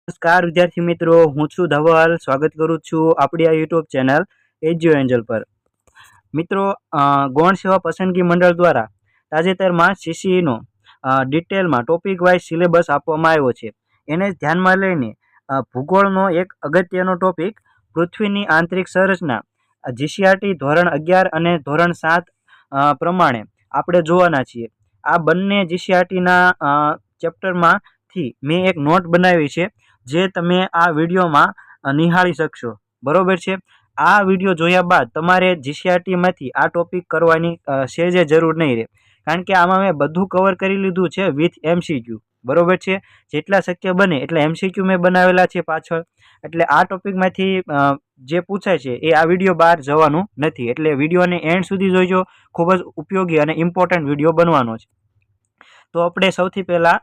નમસ્કાર વિદ્યાર્થી મિત્રો, હું છું ધવલ. સ્વાગત કરું છું આપણી આ યુટ્યુબ ચેનલ એજ્યુ એન્જલ પર. મિત્રો, ગૌણ સેવા પસંદગી મંડળ દ્વારા તાજેતરમાં સીસીઈનો ડિટેલમાં ટોપિક વાઇઝ સિલેબસ આપવામાં આવ્યો છે. એને ધ્યાનમાં લઈને ભૂગોળનો એક અગત્યનો ટોપિક પૃથ્વીની આંતરિક સંરચના જીસીઆરટી ધોરણ 11 અને ધોરણ 7 પ્રમાણે આપણે જોવાના છીએ. આ બંને જીસીઆરટીના ચેપ્ટરમાંથી મેં એક નોટ બનાવી છે, જે તમે આ વિડીયોમાં નિહાળી શકશો. બરોબર છે. આ વિડીયો જોયા બાદ તમારે જીસીઆરટીમાંથી આ ટોપિક કરવાની સહેજે જરૂર નહીં રહે, કારણ કે આમાં મેં બધું કવર કરી લીધું છે વિથ એમસીક્યુ. બરોબર છે. જેટલા શક્ય બને એટલે એમસીક્યુ મેં બનાવેલા છે પાછળ. એટલે આ ટોપિકમાંથી જે પૂછાય છે એ આ વિડીયો બહાર જવાનું નથી. એટલે વિડીયોને એન્ડ સુધી જોઈજો. ખૂબ જ ઉપયોગી અને ઇમ્પોર્ટન્ટ વિડીયો બનવાનો છે. તો આપણે સૌથી પહેલાં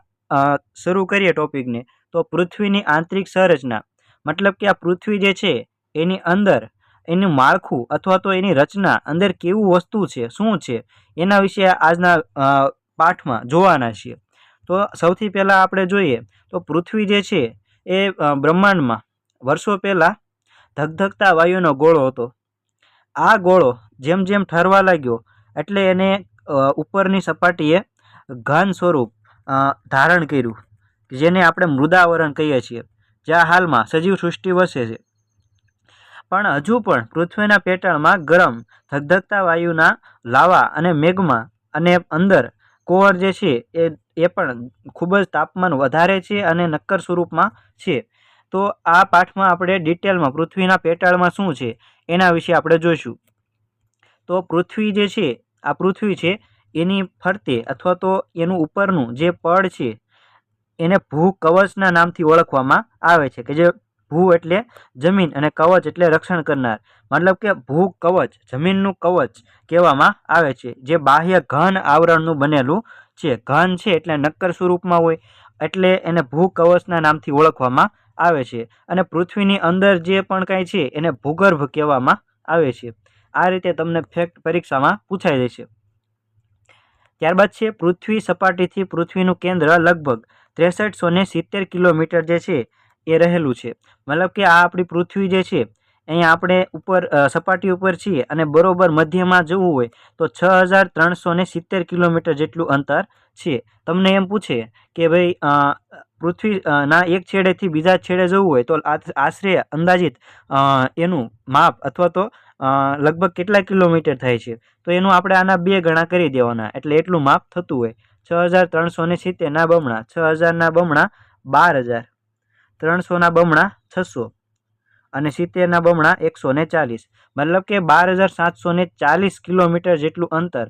શરૂ કરીએ ટોપિકને. તો પૃથ્વીની આંતરિક સંરચના મતલબ કે આ પૃથ્વી જે છે એની અંદર એનું માળખું અથવા તો એની રચના અંદર કેવું વસ્તુ છે, શું છે, એના વિશે આજના પાઠમાં જોવાના છીએ. તો સૌથી પહેલાં આપણે જોઈએ તો પૃથ્વી જે છે એ બ્રહ્માંડમાં વર્ષો પહેલાં ધગધગતા વાયુનો ગોળો હતો. આ ગોળો જેમ જેમ ઠરવા લાગ્યો એટલે એને ઉપરની સપાટીએ ઘન સ્વરૂપ ધારણ કર્યું, જેને આપણે મૃદાવરણ કહીએ છીએ, જ્યાં હાલમાં સજીવ સૃષ્ટિ વસે છે. પણ હજુ પણ પૃથ્વીના પેટાળમાં ગરમ ધગધગતા વાયુના લાવા અને મેગ્મા અને અંદર કોર જે છે એ પણ ખૂબ જ તાપમાન વધારે છે અને નક્કર સ્વરૂપમાં છે. તો આ પાઠમાં આપણે ડિટેલમાં પૃથ્વીના પેટાળમાં શું છે એના વિશે આપણે જોઈશું. તો પૃથ્વી જે છે, આ પૃથ્વી છે, એની ફરતે અથવા તો એનું ઉપરનું જે પડ છે એને ભૂ કવચના નામથી ઓળખવામાં આવે છે, કે જે ભૂ એટલે જમીન અને કવચ એટલે રક્ષણ કરનાર. મતલબ કે ભૂ કવચ, જમીનનું કવચ કહેવામાં આવે છે, જે બાહ્ય ઘન આવરણનું બનેલું છે. ઘન છે એટલે નક્કર સ્વરૂપમાં હોય, એટલે એને ભૂ કવચના નામથી ઓળખવામાં આવે છે. અને પૃથ્વીની અંદર જે પણ કાંઈ છે એને ભૂગર્ભ કહેવામાં આવે છે. આ રીતે તમને ફેક્ટ પરીક્ષામાં પૂછાઈ જશે. ત્યારબાદ છે પૃથ્વી સપાટીથી પૃથ્વીનું કેન્દ્ર લગભગ 6370 કિલોમીટર જે છે એ રહેલું છે. મતલબ કે આ આપણી પૃથ્વી જે છે, અહીંયા આપણે ઉપર સપાટી ઉપર છીએ અને બરોબર મધ્યમાં જવું હોય તો 6370 કિલોમીટર જેટલું અંતર છે. તમને એમ પૂછે કે ભાઈ પૃથ્વીના એક છેડેથી બીજા છેડે જવું હોય તો આશરે અંદાજિત એનું માપ અથવા તો લગભગ કેટલા કિલોમીટર થાય છે, તો એનું આપણે આના 2 ગણા કરી દેવાના, એટલે એટલું માપ થતું હોય. 6370 ના બમણા 6000 ના બમણા 12000, 300 ના બમણા 600 અને 70 ના બમણા 140. મતલબ કે 12740 કિલોમીટર જેટલું અંતર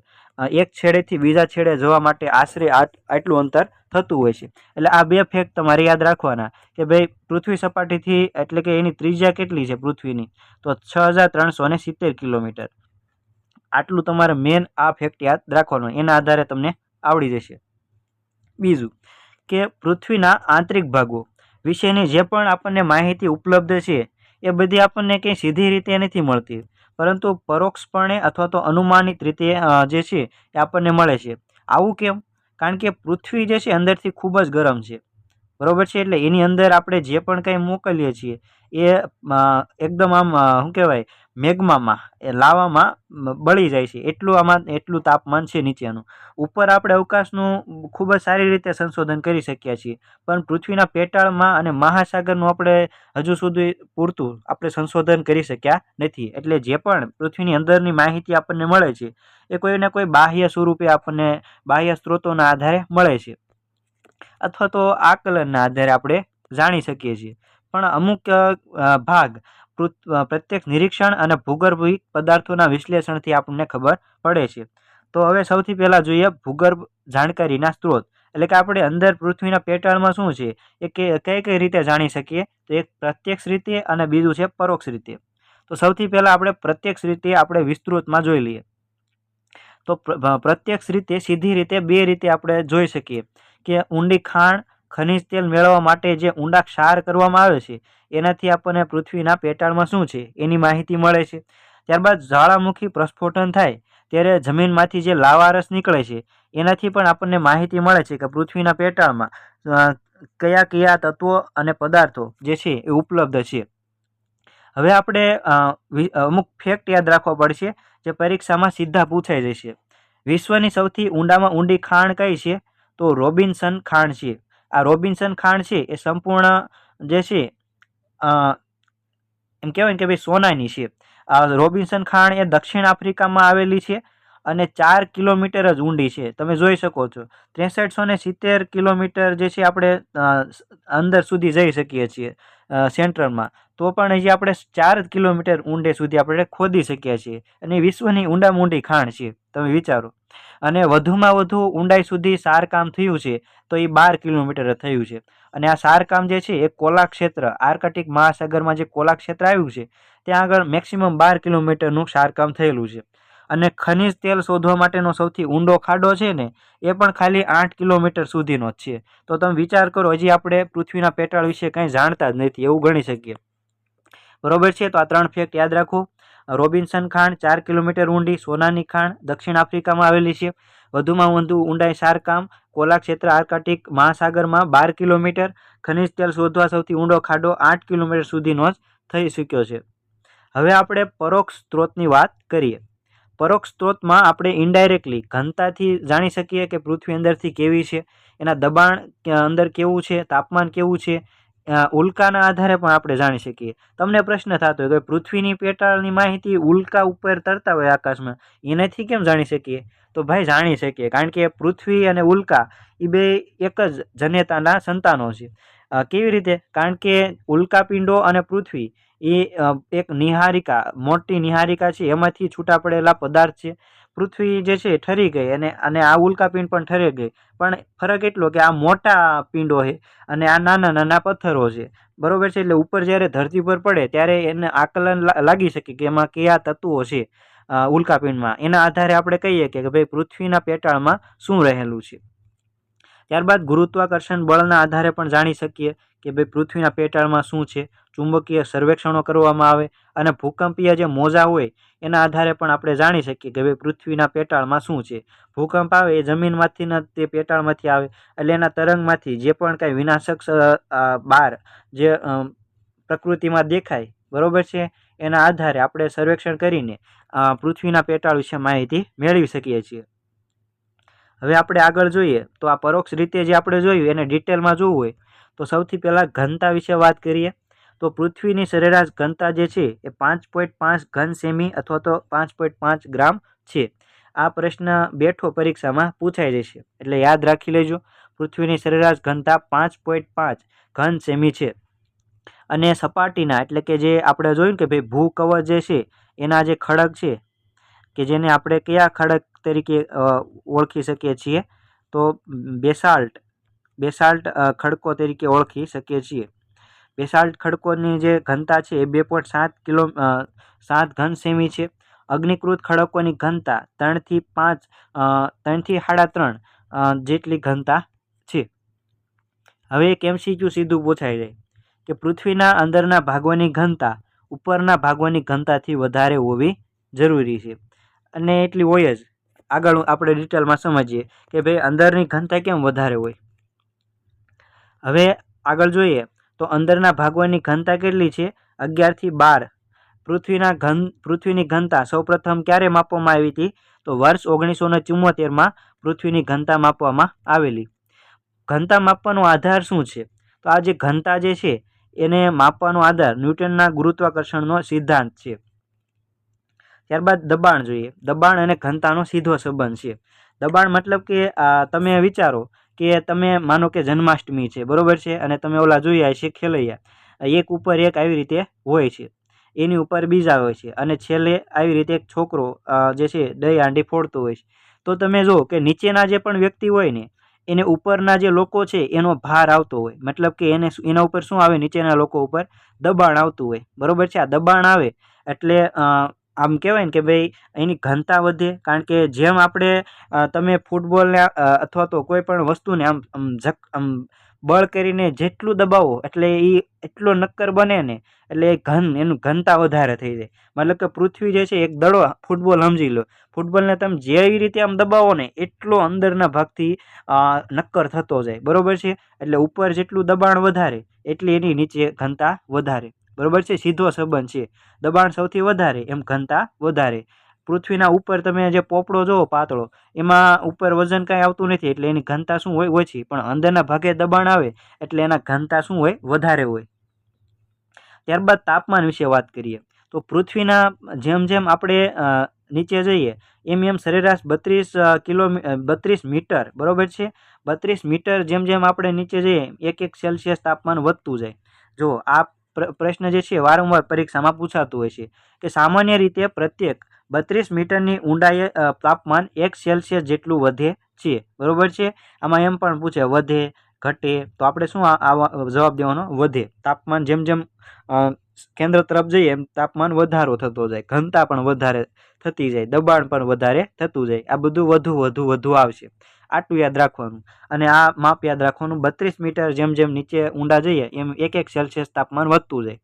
એક છેડેથી બીજા છેડે જવા માટે આશરે આટલું અંતર થતું હોય છે. એટલે આ 2 ફેક્ટ તમારે યાદ રાખવાના કે ભાઈ પૃથ્વી સપાટીથી એટલે કે એની ત્રિજ્યા કેટલી છે પૃથ્વીની, તો 6370 કિલોમીટર. આટલું તમારે મેન આ ફેક્ટ યાદ રાખવાનું, એના આધારે તમને આવડી જશે. બીજું કે પૃથ્વીના આંતરિક ભાગો વિશેની જે પણ આપણને માહિતી ઉપલબ્ધ છે એ બધી આપણને કંઈ સીધી રીતે નથી મળતી, પરંતુ પરોક્ષપણે અથવા તો અનુમાનિત રીતે જે છે એ આપણને મળે છે. આવું કેમ? કારણ કે પૃથ્વી જે છે અંદરથી ખૂબ જ ગરમ છે. બરોબર છે. એટલે એની અંદર આપણે જે પણ કંઈ મોકલીએ છીએ એ એકદમ આમ શું કહેવાય, મેગ્મામાં એ લાવામાં બળી જાય છે. એટલું તાપમાન છે નીચેનું. ઉપર આપણે અવકાશનું ખૂબ જ સારી રીતે સંશોધન કરી શકીએ છીએ, પણ પૃથ્વીના પેટાળમાં અને મહાસાગરનું આપણે હજુ સુધી પૂરતું આપણે સંશોધન કરી શક્યા નથી. એટલે જે પણ પૃથ્વીની અંદરની માહિતી આપણને મળે છે એ કોઈને કોઈ બાહ્ય સ્વરૂપે આપણને બાહ્ય સ્ત્રોતોના આધારે મળે છે, અથવા તો આકલનના આધારે આપણે જાણી શકીએ છીએ. પણ અમુક ભાગ પ્રત્યક્ષ નિરીક્ષણ અને ભૂગર્ભિક પદાર્થોના વિશ્લેષણથી આપણને ખબર પડે છે. તો હવે સૌથી પહેલાં જોઈએ ભૂગર્ભ જાણકારીના સ્ત્રોત. એટલે કે આપણે અંદર પૃથ્વીના પેટાળમાં શું છે એ કઈ રીતે જાણી શકીએ, તો એક પ્રત્યક્ષ રીતે અને બીજું છે પરોક્ષ રીતે. તો સૌથી પહેલાં આપણે પ્રત્યક્ષ રીતે આપણે વિસ્તૃતમાં જોઈ લઈએ. તો પ્રત્યક્ષ રીતે સીધી રીતે 2 રીતે આપણે જોઈ શકીએ કે ઊંડી ખાણ ખનિજ તેલ મેળવવા માટે જે ઊંડા ક્ષાર કરવામાં આવે છે એનાથી આપણને પૃથ્વીના પેટાળમાં શું છે એની માહિતી મળે છે. ત્યારબાદ જ્વાળામુખી પ્રસ્ફોટન થાય ત્યારે જમીનમાંથી જે લાવા રસ નીકળે છે એનાથી પણ આપણને માહિતી મળે છે કે પૃથ્વીના પેટાળમાં કયા કયા તત્વો અને પદાર્થો જે છે એ ઉપલબ્ધ છે. હવે આપણે અમુક ફેક્ટ યાદ રાખવા પડશે જે પરીક્ષામાં સીધા પૂછાઈ જશે. વિશ્વની સૌથી ઊંડામાં ઊંડી ખાણ કઈ છે? તો રોબિન્સન ખાણ છે. આ રોબિન્સન ખાણ છે એ સંપૂર્ણ જે છે એમ કહેવાય કે ભાઈ સોનાની છે. આ રોબિન્સન ખાણ એ દક્ષિણ આફ્રિકામાં આવેલી છે અને 4 કિલોમીટર જ ઊંડી છે. તમે જોઈ શકો છો 6370 કિલોમીટર જે છે આપણે અંદર સુધી જઈ શકીએ છીએ સેન્ટ્રલમાં, તો પણ હજી આપણે 4 કિલોમીટર ઊંડે સુધી આપણે ખોદી શકીએ છીએ અને વિશ્વની ઊંડામાં ઊંડી ખાણ છે. તમે વિચારો. અને વધુમાં વધુ ઊંડાઈ સુધી સારકામ થયું છે તો એ 12 કિલોમીટર થયું છે. અને આ સારકામ જે છે એ કોલા ક્ષેત્ર, આર્કટિક મહાસાગરમાં જે કોલા ક્ષેત્ર આવ્યું છે ત્યાં આગળ મેક્સિમમ 12 કિલોમીટરનું સારકામ થયેલું છે. અને ખનિજ તેલ શોધવા માટેનો સૌથી ઊંડો ખાડો છે ને એ પણ ખાલી 8 કિલોમીટર સુધીનો જ છે. તો તમે વિચાર કરો, હજી આપણે પૃથ્વીના પેટાળ વિશે કંઈ જાણતા જ નથી એવું ગણી શકીએ. બરોબર છે. તો આ 3 ફેક્ટ યાદ રાખો. રોબિન્સન ખાણ 4 કિલોમીટર ઊંડી, સોનાની ખાણ દક્ષિણ આફ્રિકામાં આવેલી છે, વધુમાં વધુ ઊંડાઈ સારકામ કોલા ક્ષેત્ર આર્કટિક મહાસાગરમાં 12 કિલોમીટર, ખનિજ તેલ શોધવા સૌથી ઊંડો ખાડો 8 કિલોમીટર સુધીનો જ થઈ શક્યો છે. હવે આપણે પરોક્ષ સ્ત્રોતની વાત કરીએ. પરોક્ષ સ્ત્રોતમાં આપણે ઇનડાયરેક્ટલી ઘનતાથી જાણી શકીએ કે પૃથ્વી અંદરથી કેવી છે, એના દબાણ અંદર કેવું છે, તાપમાન કેવું છે, ઉલ્કાના આધારે પણ આપણે જાણી શકીએ. તમને પ્રશ્ન થતો હોય કે પૃથ્વીની પેટાળની માહિતી ઉલ્કા ઉપર તરતા હોય આકાશમાં, એનાથી કેમ જાણી શકીએ? તો ભાઈ જાણી શકીએ, કારણ કે પૃથ્વી અને ઉલ્કા એ બે એક જ જનેતાના સંતાનો છે. કેવી રીતે? કારણ કે ઉલ્કાપિંડો અને પૃથ્વી એ એક નિહારિકા, મોટી નિહારિકા છે, એમાંથી છૂટા પડેલા પદાર્થ છે. પૃથ્વી જે છે ઠરી ગઈ અને આ ઉલ્કાપિંડ પણ ઠરી ગઈ, પણ ફરક એટલો કે આ મોટા પિંડો છે અને આ નાના નાના પથ્થરો છે. બરોબર છે. એટલે ઉપર જ્યારે ધરતી પર પડે ત્યારે એને આકલન લાગી શકે કે એમાં કયા તત્વો છે ઉલ્કાપિંડમાં. એના આધારે આપણે કહીએ કે ભાઈ પૃથ્વીના પેટાળમાં શું રહેલું છે. ત્યારબાદ ગુરુત્વાકર્ષણ બળના આધારે પણ જાણી શકીએ કે ભાઈ પૃથ્વીના પેટાળમાં શું છે. ચુંબકીય સર્વેક્ષણો કરવામાં આવે અને ભૂકંપીય જે મોજા હોય એના આધારે પણ આપણે જાણી શકીએ કે ભાઈ પૃથ્વીના પેટાળમાં શું છે. ભૂકંપ આવે એ જમીનમાંથી તે પેટાળમાંથી આવે, એટલે એના તરંગમાંથી જે પણ કાંઈ વિનાશક બહાર જે પ્રકૃતિમાં દેખાય, બરોબર છે, એના આધારે આપણે સર્વેક્ષણ કરીને પૃથ્વીના પેટાળ વિશે માહિતી મેળવી શકીએ છીએ. હવે આપણે આગળ જોઈએ તો આ પરોક્ષ રીતે જે આપણે જોયું એને ડિટેલમાં જોવું હોય તો સૌથી પહેલાં ઘનતા વિશે વાત કરીએ. તો પૃથ્વીની સરેરાશ ઘનતા જે છે એ 5.5 ઘન સેમી અથવા તો 5.5 ગ્રામ છે. આ પ્રશ્ન બેઠો પરીક્ષામાં પૂછાઈ જશે, એટલે યાદ રાખી લેજો. પૃથ્વીની સરેરાશ ઘનતા 5.5 ઘન સેમી છે. અને સપાટીના એટલે કે જે આપણે જોયું કે ભાઈ ભૂકવચ જે છે એના જે ખડક છે કે જેને આપણે કયા ખડક તરીકે ઓળખી શકીએ છીએ, તો બેસાલ્ટ ખડકો તરીકે ઓળખી શકીએ છીએ. બેસાલ્ટ ખડકોની જે ઘનતા છે એ 2.7 ઘન સેમી છે. અગ્નિકૃત ખડકોની ઘનતા 3 થી 3.5 જેટલી ઘનતા છે. હવે એક MCQ સીધું પૂછાઈ જાય કે પૃથ્વીના અંદરના ભાગોની ઘનતા ઉપરના ભાગોની ઘનતાથી વધારે હોવી જરૂરી છે, અને એટલી હોય જ. આગળ આપણે ડિટેલમાં સમજીએ કે ભાઈ અંદરની ઘનતા કેમ વધારે હોય. હવે આગળ જોઈએ તો અંદરના ભાગોની ઘનતા કેટલી છે? 11 થી 12. પૃથ્વીની ઘનતા સૌપ્રથમ ક્યારે માપવામાં આવી હતી? તો વર્ષ 1974માં પૃથ્વીની ઘનતા માપવામાં આવેલી. ઘનતા માપવાનો આધાર શું છે? તો આ જે ઘનતા જે છે એને માપવાનો આધાર ન્યૂટનના ગુરુત્વાકર્ષણનો સિદ્ધાંત છે. ત્યારબાદ દબાણ જોઈએ. દબાણ અને ઘનતાનો સીધો સંબંધ છે. દબાણ મતલબ કે તમે વિચારો કે તમે માનો કે જન્માષ્ટમી છે, બરોબર છે, અને તમે ઓલા જોયા છે ખેલૈયા, એક ઉપર એક આવી રીતે હોય છે, એની ઉપર બીજા હોય છે, અને છેલ્લે આવી રીતે એક છોકરો જે છે દહીં હાંડી ફોડતો હોય છે. તો તમે જો કે નીચેના જે પણ વ્યક્તિ હોય ને એને ઉપરના જે લોકો છે એનો ભાર આવતો હોય, મતલબ કે એના ઉપર શું આવે? નીચેના લોકો ઉપર દબાણ આવતું હોય, બરોબર છે. આ દબાણ આવે એટલે આમ કહેવાય ને કે ભાઈ એની ઘનતા વધે, કારણ કે જેમ આપણે તમે ફૂટબોલને અથવા તો કોઈ પણ વસ્તુને આમ બળ કરીને જેટલું દબાવો એટલે એ એટલો નક્કર બને ને, એટલે એનું ઘનતા વધારે થઈ જાય. મતલબ કે પૃથ્વી જે છે એક દડો ફૂટબોલ સમજી લો, ફૂટબોલને તમે જેવી રીતે આમ દબાવો ને એટલો અંદરના ભાગથી નક્કર થતો જાય, બરોબર છે. એટલે ઉપર જેટલું દબાણ વધારે એટલી એની નીચે ઘનતા વધારે, બરોબર છે. સીધો સંબંધ છે, દબાણ સૌથી વધારે એમ ઘનતા વધારે. પૃથ્વીના ઉપર તમે જે પોપડો જોવો પાતળો, એમાં ઉપર વજન કાંઈ આવતું નથી એટલે એની ઘનતા શું હોય? ઓછી. પણ અંદરના ભાગે દબાણ આવે એટલે એના ઘનતા શું હોય? વધારે હોય. ત્યારબાદ તાપમાન વિશે વાત કરીએ તો પૃથ્વીના જેમ જેમ આપણે નીચે જઈએ એમ સરેરાશ 32 મીટર, બરોબર છે. 32 મીટર જેમ જેમ આપણે નીચે જઈએ 1 સેલ્સિયસ તાપમાન વધતું જાય. જો આ પ્રશ્ન જે છે વારંવાર પરીક્ષામાં પૂછાતું હોય છે કે સામાન્ય રીતે પ્રત્યેક 32 મીટરની ઊંડાઈએ તાપમાન 1 સેલ્સિયસ જેટલું વધે છે, બરોબર છે. આમાં એમ પણ પૂછે વધે ઘટે, તો આપણે શું જવાબ દેવાનો? વધે. તાપમાન જેમ જેમ કેન્દ્ર તરફ જઈએ એમ તાપમાન વધારો થતો જાય, ઘનતા પણ વધારે થતી જાય, દબાણ પણ વધારે થતું જાય. આ બધું વધુ વધુ વધુ આવશે. આટલું યાદ રાખવાનું. અને આ માપ યાદ રાખવાનું, 32 મીટર જેમ જેમ નીચે ઊંડા જઈએ એમ 1 સેલ્સિયસ તાપમાન વધતું જાય.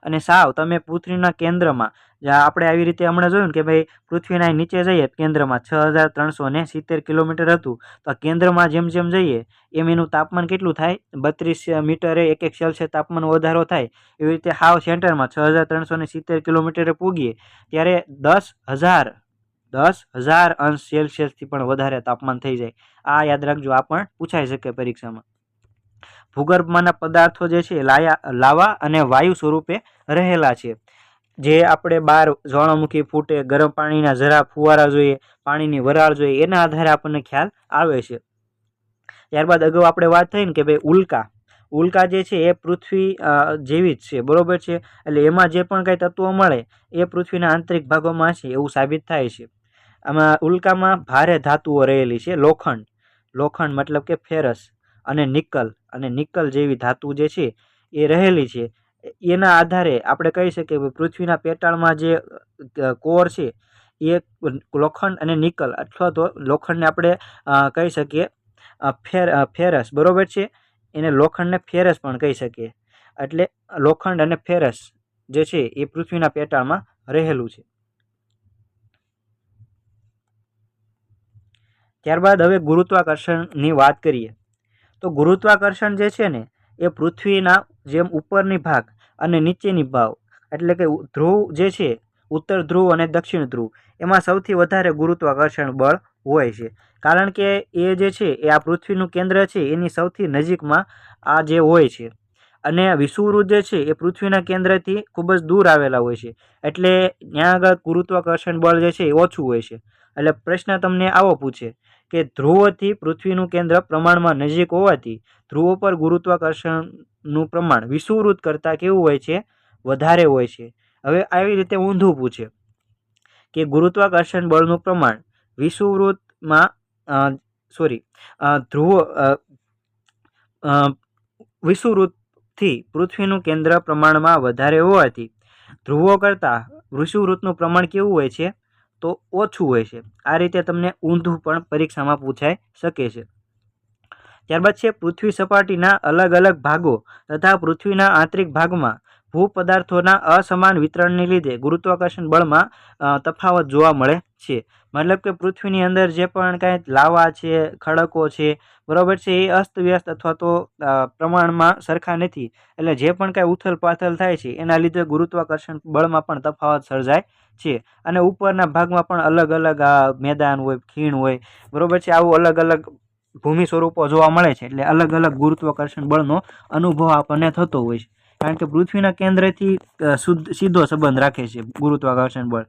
અને સાવ તમે પૃથ્વીના કેન્દ્રમાં આપણે આવી રીતે હમણાં જોયું ને કે ભાઈ પૃથ્વીના નીચે જઈએ કેન્દ્રમાં 6370 કિલોમીટર હતું, તો કેન્દ્રમાં જેમ જેમ જઈએ એમ એનું તાપમાન કેટલું થાય? 32 મીટરે 1 સેલ્સિયસ તાપમાન વધારો થાય. એવી રીતે હાવ સેન્ટરમાં 6370 કિલોમીટરે પૂગીએ ત્યારે 10,000 અંશ સેલ્સિયસથી પણ વધારે તાપમાન થઈ જાય. આ યાદ રાખજો, આ પણ પૂછાઈ શકે પરીક્ષામાં. ભૂગર્ભમાંના પદાર્થો જે છે લાવા અને વાયુ સ્વરૂપે રહેલા છે. જે આપણે બહાર જ્વાળામુખી ફૂટે, ગરમ પાણીના જરા ફુવારા જોઈએ, પાણીની વરાળ જોઈએ, એના આધારે આપણને ખ્યાલ આવે છે. ત્યારબાદ અગાઉ આપણે વાત થઈ ને કે ભાઈ ઉલ્કા જે છે એ પૃથ્વી જેવી જ છે, બરોબર છે. એટલે એમાં જે પણ કાંઈ તત્વો મળે એ પૃથ્વીના આંતરિક ભાગોમાં છે એવું સાબિત થાય છે. આમાં ઉલ્કામાં ભારે ધાતુઓ રહેલી છે. લોખંડ મતલબ કે ફેરસ અને નિકલ જેવી ધાતુ જે છે એ રહેલી છે. એના આધારે આપણે કહી શકીએ કે પૃથ્વીના પેટાળમાં જે કોર છે એ લોખંડ અને નિકલ અથવા તો લોખંડને આપણે કહી શકીએ ફેરસ, બરોબર છે. એને લોખંડને ફેરસ પણ કહી શકીએ. એટલે લોખંડ અને ફેરસ જે છે એ પૃથ્વીના પેટાળમાં રહેલું છે. ત્યારબાદ હવે ગુરુત્વાકર્ષણની વાત કરીએ તો ગુરુત્વાકર્ષણ જે છે ને એ પૃથ્વીના જેમ ઉપરની ભાગ અને નીચેની ભાગ એટલે કે ધ્રુવ જે છે ઉત્તર ધ્રુવ અને દક્ષિણ ધ્રુવ એમાં સૌથી વધારે ગુરુત્વાકર્ષણ બળ હોય છે. કારણ કે એ જે છે એ આ પૃથ્વીનું કેન્દ્ર છે એની સૌથી નજીકમાં આ જે હોય છે. અને વિષુવવૃત્ત જે છે એ પૃથ્વીના કેન્દ્રથી ખૂબ જ દૂર આવેલા હોય છે. એટલે ત્યાં આગળ ગુરુત્વાકર્ષણ બળ જે છે એ ઓછું હોય છે. એટલે પ્રશ્ન તમને આવો પૂછે કે ધ્રુવથી પૃથ્વીનું કેન્દ્ર પ્રમાણમાં નજીક હોવાથી ધ્રુવો પર ગુરુત્વાકર્ષણનું પ્રમાણ વિષુવવૃત્ત કરતાં કેવું હોય છે? વધારે હોય છે. હવે આવી રીતે ઊંધું પૂછે કે ગુરુત્વાકર્ષણ બળનું પ્રમાણ વિષુવવૃત્તમાં વિષુવવૃત્તથી પૃથ્વીનું કેન્દ્ર પ્રમાણમાં વધારે હોવાથી ધ્રુવો કરતાં વિષુવવૃત્તનું પ્રમાણ કેવું હોય છે? તો ઓછું હોય છે. આ રીતે તમને ઊંધું પણ પરીક્ષામાં પૂછાઈ શકે છે. ત્યારબાદ છે પૃથ્વી સપાટીના અલગ અલગ ભાગો તથા પૃથ્વીના આંતરિક ભાગમાં ભૂપદાર્થોના અસમાન વિતરણને લીધે ગુરુત્વાકર્ષણ બળમાં તફાવત જોવા મળે છે. મતલબ કે પૃથ્વીની અંદર જે પણ કાંઈ લાવા છે, ખડકો છે, બરોબર છે, એ અસ્તવ્યસ્ત અથવા તો પ્રમાણમાં સરખા નથી. એટલે જે પણ કાંઈ ઉથલ પાથલ થાય છે એના લીધે ગુરુત્વાકર્ષણ બળમાં પણ તફાવત સર્જાય છે. અને ઉપરના ભાગમાં પણ અલગ અલગ મેદાન હોય, ખીણ હોય, બરોબર છે, આવું અલગ અલગ ભૂમિ સ્વરૂપો જોવા મળે છે. એટલે અલગ અલગ ગુરુત્વાકર્ષણ બળનો અનુભવ આપણને થતો હોય છે. કારણ કે પૃથ્વીના કેન્દ્રથી સીધો સંબંધ રાખે છે ગુરુત્વાકર્ષણ બળ.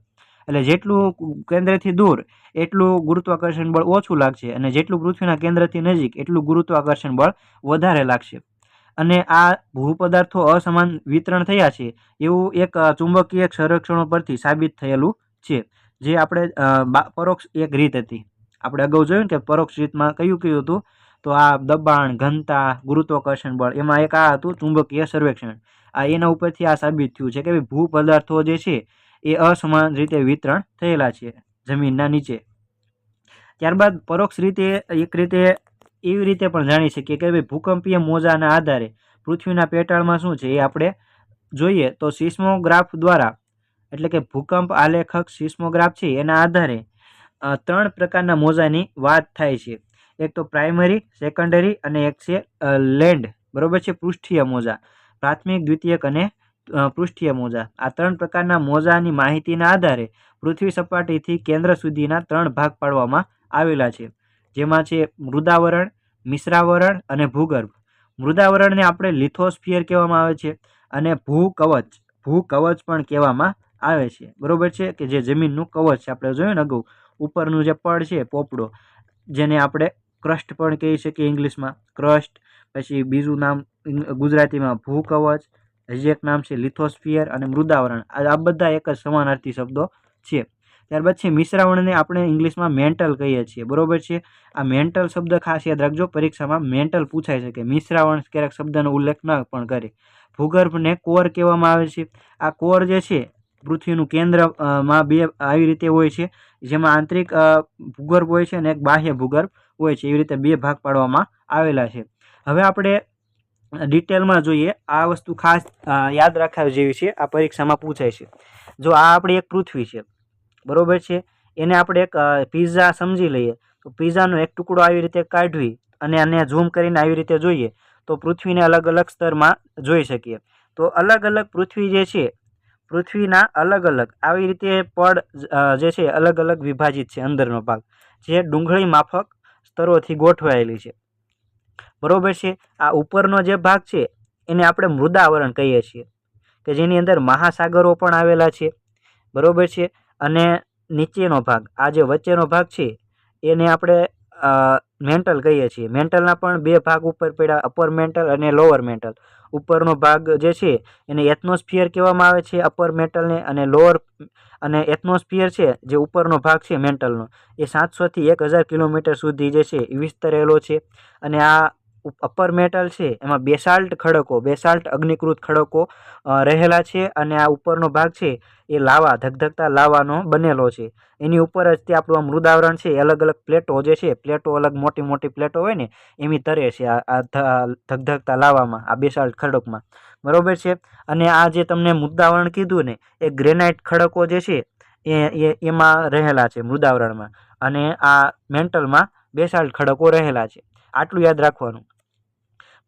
એટલે જેટલું કેન્દ્રથી દૂર એટલું ગુરુત્વાકર્ષણ બળ ઓછું લાગશે અને જેટલું પૃથ્વીના કેન્દ્રથી નજીક એટલું ગુરુત્વાકર્ષણ બળ વધારે લાગશે. અને આ ભૂપદાર્થો અસમાન વિતરણ થયા છે એવું એક ચુંબકીય સંરક્ષણો પરથી સાબિત થયેલું છે. જે આપણે પરોક્ષ એક રીત હતી. આપણે અગાઉ જોયું કે પરોક્ષ રીતમાં કયું હતું? તો આ દબાણ, ઘનતા, ગુરુત્વાકર્ષણ બળ, એમાં એક આ હતું ચુંબકીય સર્વેક્ષણ. એના ઉપરથી આ સાબિત થયું છે કે ભૂ પદાર્થો જે છે એ અસમાન રીતે વિતરણ થયેલા છે જમીનના નીચે. ત્યારબાદ પરોક્ષ રીતે એક રીતે એવી રીતે પણ જાણી શકીએ કે ભાઈ ભૂકંપીય મોજાના આધારે પૃથ્વીના પેટાળમાં શું છે એ આપણે જોઈએ તો સિસ્મોગ્રાફ દ્વારા એટલે કે ભૂકંપ આલેખક સિસ્મોગ્રાફ છે એના આધારે 3 પ્રકારના મોજાની વાત થાય છે. એક તો પ્રાઇમરી, સેકન્ડરી અને એક છે લેન્ડ, બરોબર છે, પૃષ્ઠીય મોજા. પ્રાથમિક, દ્વિતીયક અને પૃષ્ઠીય મોજા. આ 3 પ્રકારના મોજાની માહિતીના આધારે પૃથ્વી સપાટીથી કેન્દ્ર સુધીના 3 ભાગ પાડવામાં આવેલા છે, જેમાં છે મૃદાવરણ, મિશ્રાવરણ અને ભૂગર્ભ. મૃદાવરણને આપણે લિથોસ્ફિયર કહેવામાં આવે છે અને ભૂકવચ પણ કહેવામાં આવે છે, બરોબર છે, કે જે જમીનનું કવચ છે. આપણે જોયું ને અગાઉ ઉપરનું જે પડ છે પોપડો, જેને આપણે ક્રસ્ટ પણ કહી શકીએ ઇંગ્લિશમાં, ક્રસ્ટ. પછી બીજું નામ ગુજરાતીમાં ભૂકવચ, હજી એક નામ છે લિથોસ્ફિયર અને મૃદાવરણ. આ બધા એક જ સમાનાર્થી શબ્દો છે. ત્યારબાદ છે મિશ્રાવણને આપણે ઇંગ્લિશમાં મેન્ટલ કહીએ છીએ, બરોબર છે. આ મેન્ટલ શબ્દ ખાસ યાદ રાખજો, પરીક્ષામાં મેન્ટલ પૂછાઈ શકે. મિશ્રાવણ ક્યારેક શબ્દનો ઉલ્લેખ ન પણ કરે. ભૂગર્ભને કોર કહેવામાં આવે છે. આ કોર જે છે પૃથ્વીનું કેન્દ્રમાં બે આવી રીતે હોય છે, જેમાં આંતરિક ભૂગર્ભ હોય છે અને એક બાહ્ય ભૂગર્ભ હોય છે. એવી રીતે 2 ભાગ પાડવામાં આવેલા છે. હવે આપણે ડિટેલમાં જોઈએ. આ વસ્તુ ખાસ યાદ રાખવા જેવી છે, આ પરીક્ષામાં પૂછાય છે. જો આ આપણી એક પૃથ્વી છે, બરોબર છે, એને આપણે એક પિઝા સમજી લઈએ તો પિઝાનો એક ટુકડો આવી રીતે કાઢવી અને આને ઝૂમ કરીને આવી રીતે જોઈએ તો પૃથ્વીને અલગ અલગ સ્તરમાં જોઈ શકીએ. તો અલગ અલગ પૃથ્વી જે છે, પૃથ્વીના અલગ અલગ આવી રીતે પડ જે છે અલગ અલગ વિભાજિત છે. અંદરનો ભાગ જે ડુંગળી માફક સ્તરોથી ગોઠવાયેલી છે, બરોબર છે. આ ઉપરનો જે ભાગ છે એને આપણે મૃદાવરણ કહીએ છીએ, કે જેની અંદર મહાસાગરો પણ આવેલા છે, બરોબર છે. અને નીચેનો ભાગ, આ જે વચ્ચેનો ભાગ છે એને આપણે મેન્ટલ કહીએ છીએ. મેન્ટલના પણ 2 ભાગ ઉપર પડ્યા, અપર મેન્ટલ અને લોઅર મેન્ટલ. ઉપરનો ભાગ જે છે એને એટમોસ્ફિયર કહેવામાં આવે છે, અપર મેન્ટલને, અને લોઅર અને એટમોસ્ફિયર છે જે ઉપરનો ભાગ છે મેન્ટલનો, એ 700 થી 1000 કિલોમીટર સુધી જે છે એ વિસ્તરેલો છે. અને આ અપર મેટલ છે એમાં બેસાલ્ટ ખડકો, બેસાલ્ટ અગ્નિકૃત ખડકો રહેલા છે. અને આ ઉપરનો ભાગ છે એ લાવા, ધગધગતા લાવાનો બનેલો છે. એની ઉપર જ તે આપણું મૃદાવરણ છે, અલગ અલગ પ્લેટો જે છે, પ્લેટો અલગ મોટી મોટી પ્લેટો હોય ને એમી તરે છે આ ધગધગતા લાવામાં, આ બેસાલ્ટ ખડકમાં, બરોબર છે. અને આ જે તમને મૃદાવરણ કીધું ને એ ગ્રેનાઇટ ખડકો જે છે એમાં રહેલા છે મૃદાવરણમાં, અને આ મેન્ટલમાં બેસાલ્ટ ખડકો રહેલા છે. આટલું યાદ રાખવાનું,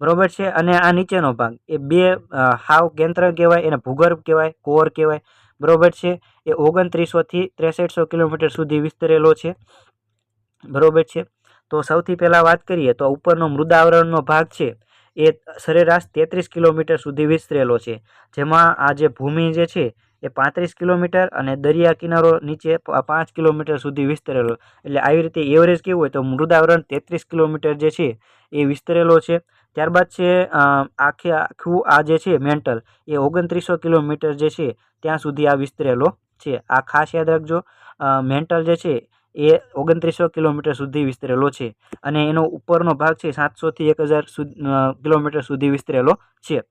બરોબર છે. અને આ નીચેનો ભાગ એ 2 હાવ કેન્દ્ર કહેવાય, એને ભૂગર્ભ કહેવાય, કોર કહેવાય, બરોબર છે. એ 2900 થી 6300 કિલોમીટર સુધી વિસ્તરેલો છે, બરોબર છે. તો સૌથી પહેલાં વાત કરીએ તો ઉપરનો મૃદાવરણનો ભાગ છે એ સરેરાશ 33 કિલોમીટર સુધી વિસ્તરેલો છે, જેમાં આ જે ભૂમિ જે છે એ 35 કિલોમીટર અને દરિયા કિનારો નીચે 5 કિલોમીટર સુધી વિસ્તરેલો. એટલે આવી રીતે એવરેજ કેવું હોય તો મૃદાવરણ 33 કિલોમીટર જે છે એ વિસ્તરેલો છે. ત્યારબાદ છે આખું આ જે છે મેન્ટલ એ 2900 કિલોમીટર જે છે ત્યાં સુધી આ વિસ્તરેલો છે. આ ખાસ યાદ રાખજો, મેન્ટલ જે છે એ 2900 કિલોમીટર સુધી વિસ્તરેલો છે અને એનો ઉપરનો ભાગ છે 700 થી 1000 કિલોમીટર સુધી વિસ્તરેલો છે,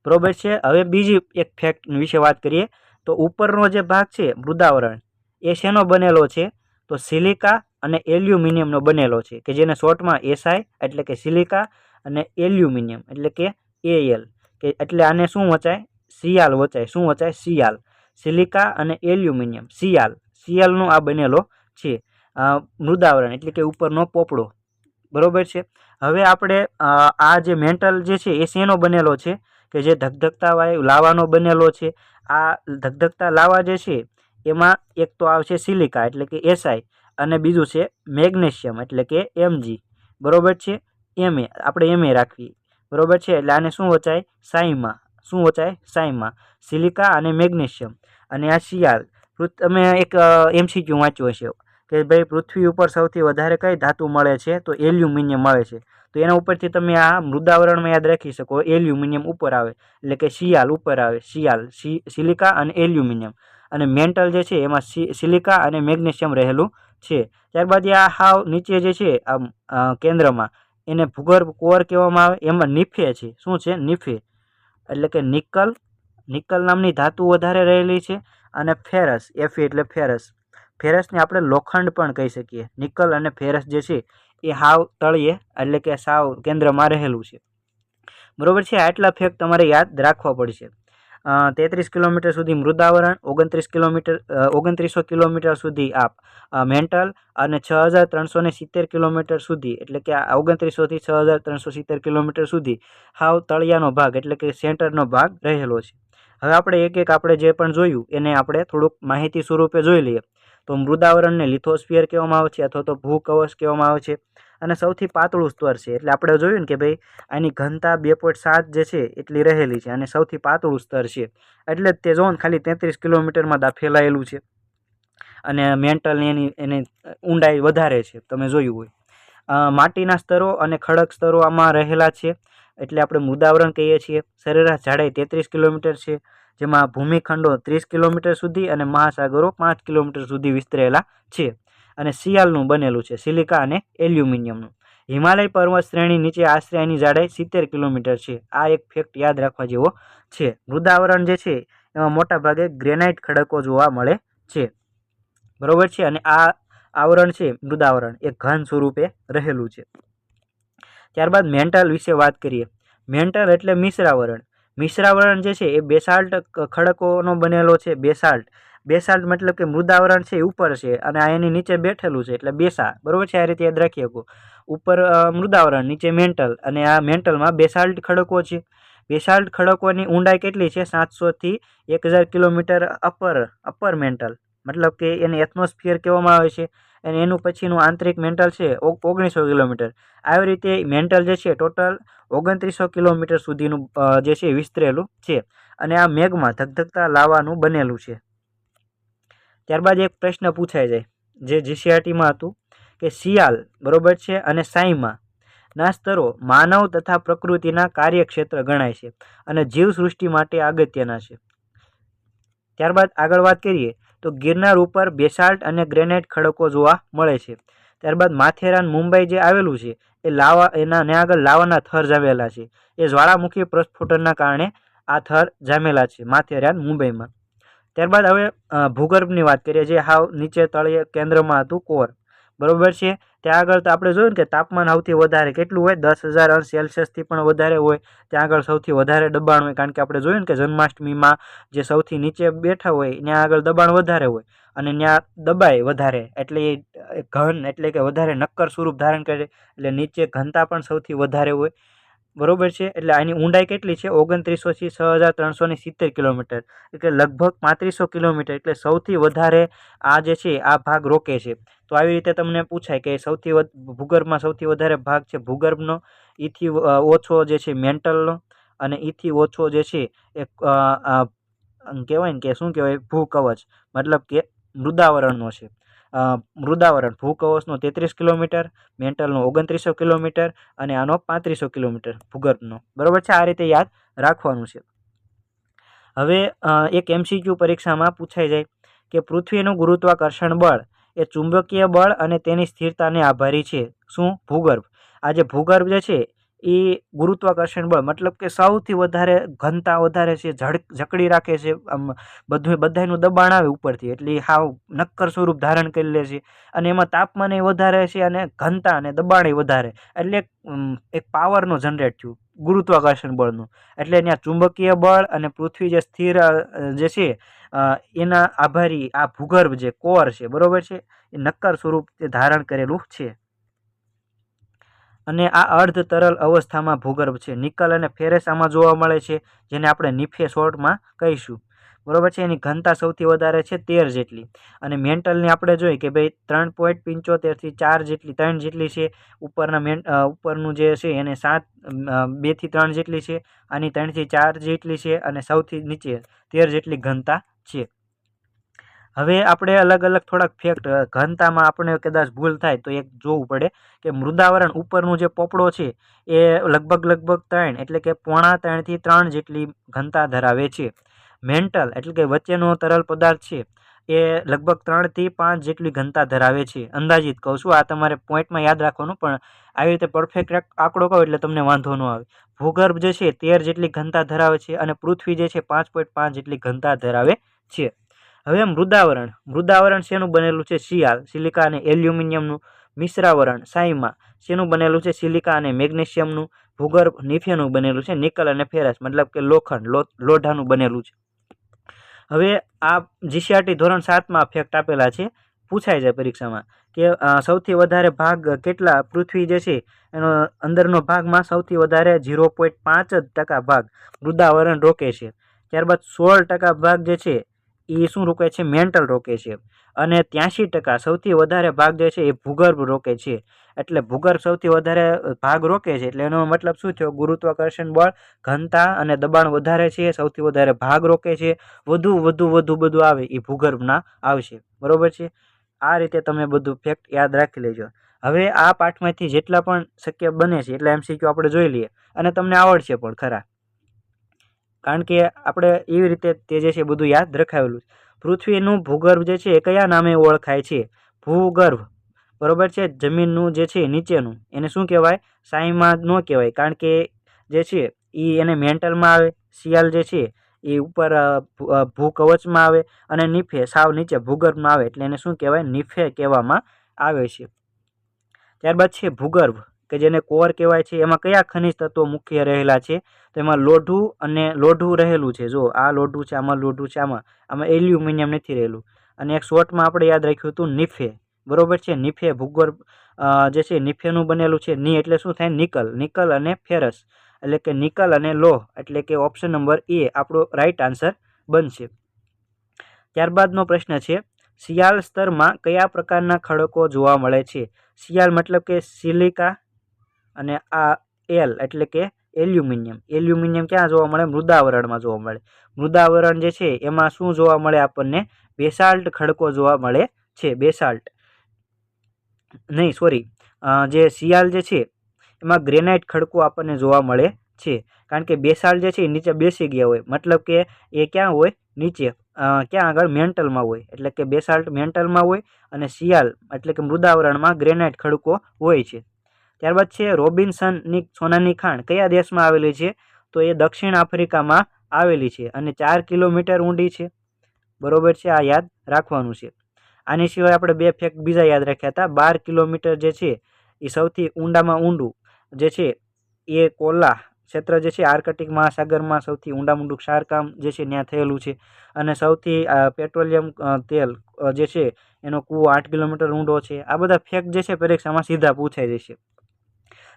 બરોબર છે. હવે બીજી એક ફેક્ટ વિશે વાત કરીએ તો ઉપરનો જે ભાગ છે મૃદાવરણ એ શેનો બનેલો છે તો સિલિકા અને એલ્યુમિનિયમનો બનેલો છે, કે જેને શોર્ટમાં SI એટલે કે સિલિકા અને એલ્યુમિનિયમ એટલે કે AL, કે એટલે આને શું વચાય, સિયાલ વચાય. શું વચાય? સિયાલ. સિલિકા અને એલ્યુમિનિયમ, સિયાલનો આ બનેલો છે મૃદાવરણ એટલે કે ઉપરનો પોપડો, બરોબર છે. હવે આપણે આ જે મેન્ટલ જે છે એ શેનો બનેલો છે કે જે ધગધગતા લાવાનો બનેલો છે. આ ધગધગતા લાવા જે છે એમાં એક તો આવશે સિલિકા એટલે કે SI અને બીજું છે મેગ્નેશિયમ એટલે કે Mg, બરોબર છે. આપણે MA રાખવી, બરોબર છે. એટલે આને શું વચાય? સાઈમાં. શું વચાય? સાઈમાં. સિલિકા અને મેગ્નેશિયમ. અને આ સિયાલ. તમે એક MCQ વાંચ્યું હશે કે ભાઈ પૃથ્વી ઉપર સૌથી વધારે કઈ ધાતુ મળે છે તો એલ્યુમિનિયમ મળે છે. તો એના ઉપરથી તમે આ મૃદાવરણમાં યાદ રાખી શકો, એલ્યુમિનિયમ ઉપર આવે એટલે કે સિયાલ ઉપર આવે, સિયાલ, સિલિકા અને એલ્યુમિનિયમ. અને મેન્ટલ જે છે એમાં સિલિકા અને મેગ્નેશિયમ રહેલું છે. ત્યારબાદ આ હાવ નીચે જે છે કેન્દ્રમાં એને ભૂગર્ભ કોર કહેવામાં આવે. એમાં નિફે છે. શું છે? નિફે એટલે કે નિકલ નામની ધાતુ વધારે રહેલી છે. અને ફેરસ, Fe એટલે ફેરસને આપણે લોખંડ પણ કહી શકીએ. નિકલ અને ફેરસ જે છે એ હાવ તળિયે એટલે કે સાવ કેન્દ્રમાં રહેલું છે, બરોબર છે. આટલા ફેક્ટ તમારે યાદ રાખવા પડશે. 33 કિલોમીટર સુધી મૃદાવરણ, 2900 કિલોમીટર સુધી મેન્ટલ અને 6370 કિલોમીટર સુધી એટલે કે 2900 થી 6370 કિલોમીટર સુધી હાવ તળિયાનો ભાગ એટલે કે સેન્ટરનો ભાગ રહેલો છે. હવે આપણે એક આપણે જે પણ જોયું એને આપણે થોડુંક માહિતી સ્વરૂપે જોઈ લઈએ. તો મૃદાવરણને લિથોસ્ફિયર કહેવામાં આવે છે અથવા તો ભૂકવચ કહેવામાં આવે છે અને સૌથી પાતળું સ્તર છે. એટલે આપણે જોયું ને કે ભાઈ આની ઘનતા 2.7 જે છે એટલી રહેલી છે અને સૌથી પાતળું સ્તર છે, એટલે જ તે જોન ખાલી 33 કિલોમીટરમાં ફેલાયેલું છે અને મેન્ટલની એની ઊંડાઈ વધારે છે, તમે જોયું હોય. માટીના સ્તરો અને ખડક સ્તરો આમાં રહેલા છે, એટલે આપણે મૃદાવરણ કહીએ છીએ. સરેરાશ જાડાઈ 33 કિલોમીટર છે, જેમાં ભૂમિખંડો 30 કિલોમીટર સુધી અને મહાસાગરો 5 કિલોમીટર સુધી વિસ્તરેલા છે અને સિયાલનું બનેલું છે, સિલિકા અને એલ્યુમિનિયમનું. હિમાલય પર્વત શ્રેણી નીચે આશરે એની જાડાઈ 70 કિલોમીટર છે. આ એક ફેક્ટ યાદ રાખવા જેવો છે. મૃદાવરણ જે છે એમાં મોટા ભાગે ગ્રેનાઇટ ખડકો જોવા મળે છે, બરોબર છે. અને આ આવરણ છે મૃદાવરણ એ ઘન સ્વરૂપે રહેલું છે. ત્યારબાદ મેન્ટલ વિશે વાત કરીએ. મેન્ટલ એટલે મિશ્રાવરણ. મિશ્રાવરણ જે છે એ બેસાલ્ટ ખડકોનો બનેલો છે. બેસાલ્ટ મતલબ કે મૃદાવરણ છે એ ઉપર છે અને આ એની નીચે બેઠેલું છે એટલે બેસા, બરોબર છે. આ રીતે યાદ રાખી શકો. ઉપર મૃદાવરણ, નીચે મેન્ટલ અને આ મેન્ટલમાં બેસાલ્ટ ખડકો છે. બેસાલ્ટ ખડકોની ઊંડાઈ કેટલી છે? 700 થી 1000 કિલોમીટર અપર મેન્ટલ, મતલબ કે એને એટમોસ્ફિયર કહેવામાં આવે છે. અને એનું પછીનું આંતરિક મેન્ટલ છે 1900 કિલોમીટર. આવી રીતે મેન્ટલ જે છે ટોટલ 2900 કિલોમીટર સુધીનું જે છે વિસ્તરેલું છે અને આ મેઘમાં ધગધગતા લાવાનું બનેલું છે. ત્યારબાદ એક પ્રશ્ન પૂછાઈ જાય જે જીસીઆરટીમાં હતું કે સિયાલ, બરોબર છે, અને સાઈમા ના સ્તરો માનવ તથા પ્રકૃતિના કાર્યક્ષેત્ર ગણાય છે અને જીવસૃષ્ટિ માટે અગત્યના છે. ત્યારબાદ આગળ વાત કરીએ તો ગિરનાર ઉપર બેસાલ્ટ અને ગ્રેનાઇટ ખડકો જોવા મળે છે. ત્યારબાદ માથેરાન મુંબઈ જે આવેલું છે એ એના આગળ લાવાના થર જામેલા છે. એ જ્વાળામુખી પ્રસ્ફોટનના કારણે આ થર જામેલા છે માથેરાન મુંબઈમાં. ત્યારબાદ હવે ભૂગર્ભની વાત કરીએ, જે હાવ નીચે તળિયે કેન્દ્રમાં હતું કોર, બરોબર છે. ત્યાં આગળ તો આપણે જોયું ને કે તાપમાન સૌથી વધારે કેટલું હોય? 10,000 અંશ સેલ્સિયસથી પણ વધારે હોય. ત્યાં આગળ સૌથી વધારે દબાણ હોય, કારણ કે આપણે જોયું ને કે જન્માષ્ટમીમાં જે સૌથી નીચે બેઠા હોય ત્યાં આગળ દબાણ વધારે હોય અને ત્યાં દબાય વધારે, એટલે એ ઘન એટલે કે વધારે નક્કર સ્વરૂપ ધારણ કરે, એટલે નીચે ઘનતા પણ સૌથી વધારે હોય, બરોબર છે. એટલે આની ઊંડાઈ કેટલી છે? 2900 થી 6370 કિલોમીટર, એટલે લગભગ 3500 કિલોમીટર. એટલે સૌથી વધારે આ જે છે આ ભાગ રોકે છે. તો આવી રીતે તમને પૂછાય કે ભૂગર્ભમાં સૌથી વધારે ભાગ છે ભૂગર્ભનો, ઈથી ઓછો જે છે મેન્ટલનો અને ઈથી ઓછો જે છે એ કહેવાય ને કે શું કહેવાય ભૂકવચ, મતલબ કે મૃદાવરણનો છે. મૃદાવરણ ભૂકવચનો 33 કિલોમીટર, મેન્ટલનો 2900 કિલોમીટર અને આનો 3500 કિલોમીટર ભૂગર્ભનો, બરોબર છે. આ રીતે યાદ રાખવાનું છે. હવે એક એમસીક્યુ પરીક્ષામાં પૂછાઈ જાય કે પૃથ્વીનું ગુરુત્વાકર્ષણ બળ એ ચુંબકીય બળ અને તેની સ્થિરતાને આભારી છે. શું? ભૂગર્ભ. આ જે ભૂગર્ભ જે છે એ ગુરુત્વાકર્ષણ બળ મતલબ કે સૌથી વધારે ઘનતા વધારે છે, જકડી રાખે છે, બધાનું દબાણ આવે ઉપરથી એટલે હાવ નક્કર સ્વરૂપ ધારણ કરી લે છે અને એમાં તાપમાન વધારે છે અને ઘનતા અને દબાણ વધારે, એટલે એક પાવરનો જનરેટ થયું ગુરુત્વાકર્ષણ બળનું. એટલે ત્યાં ચુંબકીય બળ અને પૃથ્વી જે સ્થિર જે છે એના આભારી આ ભૂગર્ભ જે કોર છે, બરોબર છે, એ નક્કર સ્વરૂપ ધારણ કરેલું છે. અને આ અર્ધ તરલ અવસ્થામાં ભૂગર્ભ છે. નિકલ અને ફેરસ આમાં જોવા મળે છે, જેને આપણે નિફે શોર્ટમાં કહીશું, બરોબર છે. એની ઘનતા સૌથી વધારે છે 13 જેટલી. અને મેન્ટલની આપણે જોઈએ કે ભાઈ 3.75 થી 4 જેટલી 3 જેટલી છે. ઉપરનું જે છે એને 2 થી 3 જેટલી છે, આની 3 થી 4 જેટલી છે અને સૌથી નીચે 13 જેટલી ઘનતા છે. હવે આપણે અલગ અલગ થોડાક ફેક્ટ ઘનતામાં આપણે કદાચ ભૂલ થાય તો એક જોવું પડે કે મૃદાવરણ ઉપરનું જે પોપડો છે એ લગભગ 3 એટલે કે 2.5 થી 3 જેટલી ઘનતા ધરાવે છે. મેન્ટલ એટલે કે વચ્ચેનો તરલ પદાર્થ છે એ લગભગ 3 થી 5 જેટલી ઘનતા ધરાવે છે. અંદાજિત કહું છું, આ તમારે પોઈન્ટમાં યાદ રાખવાનું, પણ આવી રીતે પરફેક્ટ આંકડો કહો એટલે તમને વાંધો ન આવે. ભૂગર્ભ જે છે 13 જેટલી ઘનતા ધરાવે છે અને પૃથ્વી જે છે 5.5 જેટલી ઘનતા ધરાવે છે. હવે મૃદાવરણ શેનું બનેલું છે? સિલિકા અને એલ્યુમિનિયમનું. મિશ્રાવરણ સાઈમાં શેનું બનેલું છે? સિલિકા અને મેગ્નેશિયમનું. ભૂગર્ભ નિફેનું બનેલું છે, નિકલ અને ફેરસ મતલબ કે લોખંડ લોઢાનું બનેલું છે. હવે આ જીસીઆરટી ધોરણ 7માં ફેક્ટ આપેલા છે, પૂછાય છે પરીક્ષામાં કે સૌથી વધારે ભાગ કેટલા પૃથ્વી જે છે એનો અંદરનો ભાગમાં સૌથી વધારે 0.5% ભાગ મૃદાવરણ રોકે છે. ત્યારબાદ 16% ભાગ જે છે એ શું રોકે છે? મેન્ટલ રોકે છે. અને 83% સૌથી વધારે ભાગ જે છે એ ભૂગર્ભ રોકે છે. એટલે ભૂગર્ભ સૌથી વધારે ભાગ રોકે છે એટલે એનો મતલબ શું થયો? ગુરુત્વાકર્ષણ બળ, ઘનતા અને દબાણ વધારે છે, સૌથી વધારે ભાગ રોકે છે, વધુ બધું આવે એ ભૂગર્ભના આવશે. બરોબર છે. આ રીતે તમે બધું ફેક્ટ યાદ રાખી લેજો. હવે આ પાઠમાંથી જેટલા પણ શક્ય બને છે એટલા MCQ આપણે જોઈ લઈએ અને તમને આવડશે પણ ખરા, કારણ કે આપણે એવી રીતે તે જે છે બધું યાદ રખાવેલું છે. પૃથ્વીનું ભૂગર્ભ જે છે એ કયા નામે ઓળખાય છે? ભૂગર્ભ. બરોબર છે. જમીનનું જે છે નીચેનું એને શું કહેવાય? સાઈમાં ન કહેવાય, કારણ કે જે છે એ એને મેન્ટલમાં આવે. શિયાળ જે છે એ ઉપર ભૂકવચમાં આવે અને નીફે સાવ નીચે ભૂગર્ભમાં આવે એટલે એને શું કહેવાય? નીફે કહેવામાં આવે છે. ત્યારબાદ છે ભૂગર્ભ કે જેને કોર કહેવાય છે. એમાં કયા ખનિજ તત્વો મુખ્ય રહેલા છે? તો એમાં લોઢું અને લોઢું રહેલું છે. જો આ લોઢું છે, આમાં લોઢું છે, આમાં એલ્યુમિનિયમ નથી રહેલું. અને એક શોર્ટમાં આપણે યાદ રાખ્યું હતું નીફે. બરોબર છે. નીફે ભૂગર્ભ જે છે નીફેનું બનેલું છે. ની એટલે શું થાય? નિકલ અને ફેરસ એટલે કે નિકલ અને લોહ, એટલે કે ઓપ્શન નંબર એ આપણો રાઈટ આન્સર બનશે. ત્યારબાદનો પ્રશ્ન છે, શિયાળ સ્તરમાં કયા પ્રકારના ખડકો જોવા મળે છે? શિયાળ મતલબ કે સિલિકા અને આ એલ એટલે કે એલ્યુમિનિયમ. એલ્યુમિનિયમ ક્યાં જોવા મળે? મૃદાવરણમાં જોવા મળે. મૃદાવરણ જે છે એમાં શું જોવા મળે આપણને? બેસાલ્ટ ખડકો જોવા મળે છે. બેસાલ્ટ નહીં, સોરી, જે શિયાળ જે છે એમાં ગ્રેનાઇટ ખડકો આપણને જોવા મળે છે, કારણ કે બેસાલ્ટ જે છે એ નીચે બેસી ગયા હોય, મતલબ કે એ ક્યાં હોય? નીચે. ક્યાં આગળ? મેન્ટલમાં હોય. એટલે કે બેસાલ્ટ મેન્ટલમાં હોય અને શિયાળ એટલે કે મૃદાવરણમાં ગ્રેનાઇટ ખડકો હોય છે. ત્યારબાદ છે રોબિન્સનની સોનાની ખાણ કયા દેશમાં આવેલી છે? તો એ દક્ષિણ આફ્રિકામાં આવેલી છે અને 4 કિલોમીટર ઊંડી છે. બરોબર છે. આ યાદ રાખવાનું છે. આની સિવાય આપણે બે ફેક્ટ બીજા યાદ રાખ્યા હતા. 12 કિલોમીટર જે છે એ સૌથી ઊંડામાં ઊંડું જે છે એ કોલા ક્ષેત્ર જે છે આર્કટિક મહાસાગરમાં સૌથી ઊંડામાં ઊંડું ક્ષારકામ જે છે ત્યાં થયેલું છે. અને સૌથી પેટ્રોલિયમ તેલ જે છે એનો કૂવો 8 કિલોમીટર ઊંડો છે. આ બધા ફેક્ટ જે છે પરીક્ષામાં સીધા પૂછાઈ જશે.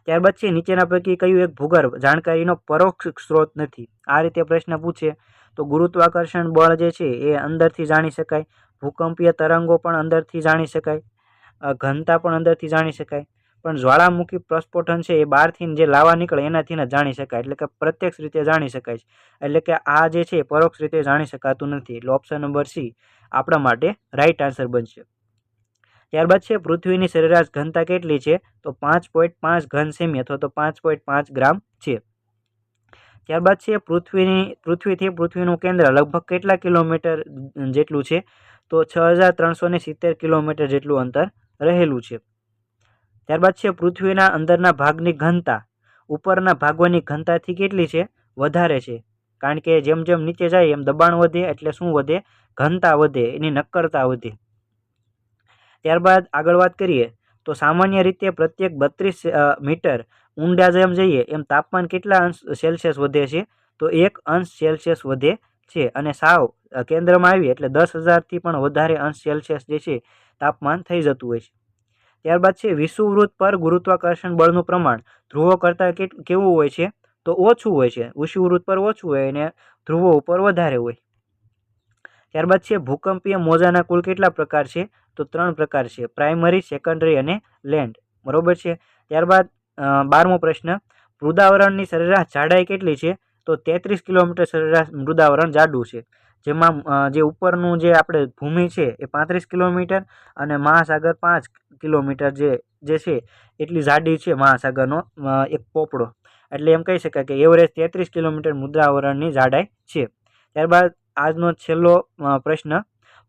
ત્યારબાદ છે નીચેના પૈકી કયું એક ભૂગર્ભ જાણકારીનો પરોક્ષ સ્ત્રોત નથી? આ રીતે પ્રશ્ન પૂછે તો ગુરુત્વાકર્ષણ બળ જે છે એ અંદરથી જાણી શકાય, ભૂકંપીય તરંગો પણ અંદરથી જાણી શકાય, ઘનતા પણ અંદરથી જાણી શકાય, પણ જ્વાળામુખી પ્રસ્ફોટન છે એ બહારથી જે લાવા નીકળે એનાથી જ જાણી શકાય, એટલે કે પ્રત્યક્ષ રીતે જાણી શકાય છે. એટલે કે આ જે છે પરોક્ષ રીતે જાણી શકાતું નથી. એટલે ઓપ્શન નંબર સી આપણા માટે રાઈટ આન્સર બનશે. ત્યારબાદ છે પૃથ્વીની સરેરાશ ઘનતા કેટલી છે? તો 5.5 ઘન સેમી અથવા તો 5.5 ગ્રામ છે. ત્યારબાદ છે પૃથ્વીથી પૃથ્વીનું કેન્દ્ર લગભગ કેટલા કિલોમીટર જેટલું છે? તો 6370 કિલોમીટર જેટલું અંતર રહેલું છે. ત્યારબાદ છે પૃથ્વીના અંદરના ભાગની ઘનતા ઉપરના ભાગોની ઘનતાથી કેટલી છે? વધારે છે, કારણ કે જેમ જેમ નીચે જાય એમ દબાણ વધે એટલે શું વધે? ઘનતા વધે, એની નક્કરતા વધે. ત્યારબાદ આગળ વાત કરીએ તો સામાન્ય રીતે પ્રત્યેક 32 મીટર ઊંડા જેમ જઈએ એમ તાપમાન કેટલા અંશ સેલ્સિયસ વધે છે? તો 1 અંશ સેલ્સિયસ વધે છે. અને સાવ કેન્દ્રમાં આવી એટલે 10,000થી પણ વધારે અંશ સેલ્સિયસ જે છે તાપમાન થઈ જતું હોય છે. ત્યારબાદ છે વિષુવવૃત્ત પર ગુરુત્વાકર્ષણ બળનું પ્રમાણ ધ્રુવો કરતાં કેવું હોય છે? તો ઓછું હોય છે. વિષુવવૃત્ત પર ઓછું હોય અને ધ્રુવો ઉપર વધારે હોય. ત્યારબાદ છે ભૂકંપીય મોજાના કુલ કેટલા પ્રકાર છે? તો 3 પ્રકાર છે, પ્રાઇમરી, સેકન્ડરી અને લેન્ડ. બરોબર છે. ત્યારબાદ 12મો પ્રશ્ન, મૃદાવરણની સરેરાશ જાડાઈ કેટલી છે? તો 33 કિલોમીટર સરેરાશ મૃદાવરણ જાડું છે, જેમાં જે ઉપરનું જે આપણે ભૂમિ છે એ 35 કિલોમીટર અને મહાસાગર 5 કિલોમીટર જે છે એટલી જાડી છે મહાસાગરનો એક પોપડો. એટલે એમ કહી શકાય કે એવરેજ 33 કિલોમીટર મૃદાવરણની જાડાઈ છે. ત્યારબાદ આજનો છેલ્લો પ્રશ્ન,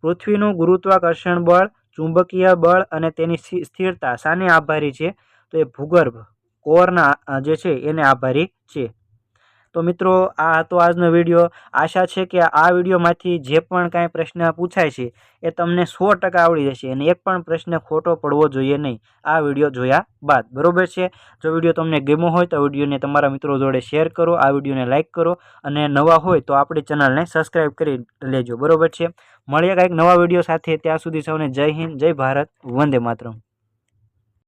પૃથ્વીનું ગુરુત્વાકર્ષણ બળ, ચુંબકીય બળ અને તેની સ્થિરતા શાને આભારી છે? તો એ ભૂગર્ભ કોરના જે છે એને આભારી છે. તો મિત્રો આ હતો આજનો વિડીયો. આશા છે કે આ વિડીયોમાંથી જે પણ કાંઈ પ્રશ્ન પૂછાય છે એ તમને 100% આવડી જશે અને એક પણ પ્રશ્ન ખોટો પડવો જોઈએ નહીં આ વિડીયો જોયા બાદ. બરોબર છે? જો વિડીયો તમને ગમ્યો હોય તો વિડીયોને તમારા મિત્રો જોડે શેર કરો, આ વિડીયોને લાઇક કરો અને નવા હોય તો આપણી ચેનલને સબસ્ક્રાઈબ કરી લેજો. બરોબર છે? મળીએ કાંઈક નવા વિડીયો સાથે. ત્યાં સુધી સૌને જય હિન્દ, જય ભારત, વંદે માતરમ.